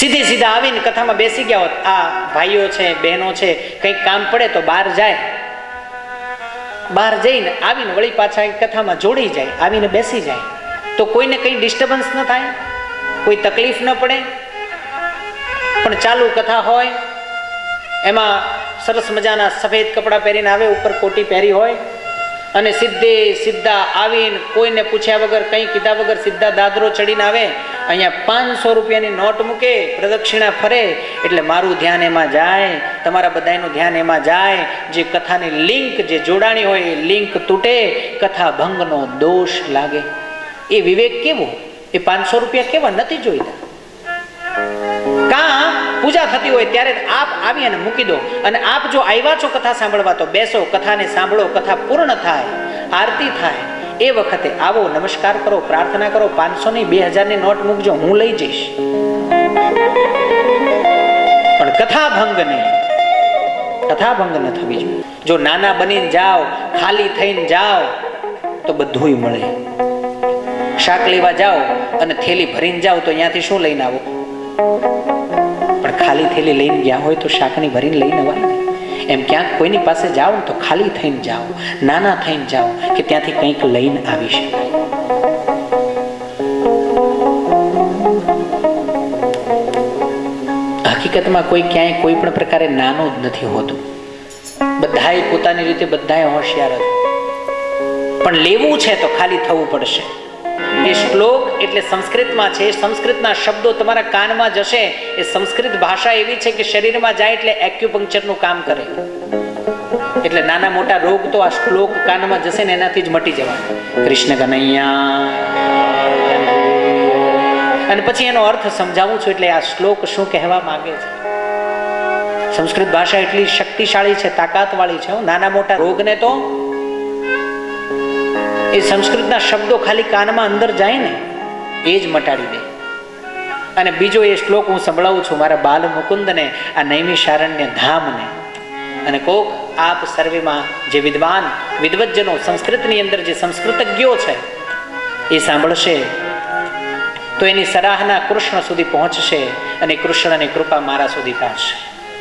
સીધે સીધા આવીને કથામાં બેસી ગયા હોત. આ ભાઈઓ છે, બહેનો છે, કંઈક કામ પડે તો બહાર જાય, બહાર જઈને આવીને વળી પાછા કથામાં જોડી જાય, આવીને બેસી જાય, તો કોઈને કંઈ ડિસ્ટર્બન્સ ન થાય, કોઈ તકલીફ ન પડે. પણ ચાલુ કથા હોય, એમાં સરસ મજાના સફેદ કપડાં પહેરીને આવે, ઉપર કોટી પહેરી હોય, અને સીધા આવીને કોઈને પૂછ્યા વગર, કંઈ કીધા વગર સીધા દાદરો ચડીને આવે, અહીંયા 500 રૂપિયાની નોટ મૂકે, પ્રદક્ષિણા ફરે, એટલે મારું ધ્યાન એમાં જાય, તમારા બધાનું ધ્યાન એમાં જાય. જે કથાની લિંક, જે જોડાણી હોય એ લિંક તૂટે, કથા ભંગનો દોષ લાગે. એ વિવેક કેવો? એ 500 રૂપિયા કેવા નથી જોઈતા. કા પૂજા થતી હોય ત્યારે આપ આવી અને મૂકી દો, અને આપ જો આવ્યા છો કથા સાંભળવા તો બેસો, કથાને સાંભળો, કથા પૂર્ણ થાય, આરતી થાય, એ વખતે આવો, નમસ્કાર કરો, પ્રાર્થના કરો. 500 ની 2000 ની નોટ મૂકજો, હું લઈ જઈશ. પણ કથા ભંગ નહીં, કથા ભંગ ન થવી જોઈએ. જો નાના બનીને જાઓ, ખાલી થઈને જાઓ તો બધુંય મળે. શાક લેવા જાઓ અને થેલી ભરીને જાઓ તો અહીંયાથી શું લઈને આવો? પણ ખાલી થેલી લઈને ગયા હોય તો શાકની ભરીને લઈને અવાય ને. એમ ક્યાંક કોઈની પાસે જાઓ તો ખાલી થઈને જાઓ, નાના થઈને જાઓ, કે ત્યાંથી કંઈક લઈને આવી શકાય. હકીકતમાં કોઈ ક્યાંય કોઈ પણ પ્રકારે નાનું જ નથી હોતું. બધાય પોતાની રીતે બધાય હોશિયાર જ. પણ લેવું છે તો ખાલી થવું પડશે. એ શ્લોક એટલે સંસ્કૃતમાં છે. સંસ્કૃતના શબ્દો તમારા કાનમાં જશે. એ સંસ્કૃત ભાષા એવી છે કે શરીરમાં જાય એટલે એક્યુપંક્ચરનું કામ કરે. એટલે નાના મોટા રોગ તો આ શ્લોક કાનમાં જશે ને એનાથી જ મટી જવાના. કૃષ્ણ કનૈયા. અને પછી એનો અર્થ સમજાવું છું. એટલે આ શ્લોક શું કહેવા માંગે છે. સંસ્કૃત ભાષા એટલી શક્તિશાળી છે, તાકાત વાળી છે. નાના મોટા રોગને તો એ સંસ્કૃતના શબ્દો ખાલી કાનમાં અંદર જાય ને એ જ મટાડી દે. અને બીજો એ શ્લોક હું સંભળાવું છું મારા બાલ મુકુંદને, આ નૈમિષારણ્ય ધામને. અને કોક આપ સર્વેમાં જે વિદ્વાન વિદ્વજ્જનો, સંસ્કૃતની અંદર જે સંસ્કૃતજ્ઞો છે, એ સાંભળશે તો એની સરાહના કૃષ્ણ સુધી પહોંચશે, અને કૃષ્ણની કૃપા મારા સુધી પહોંચશે.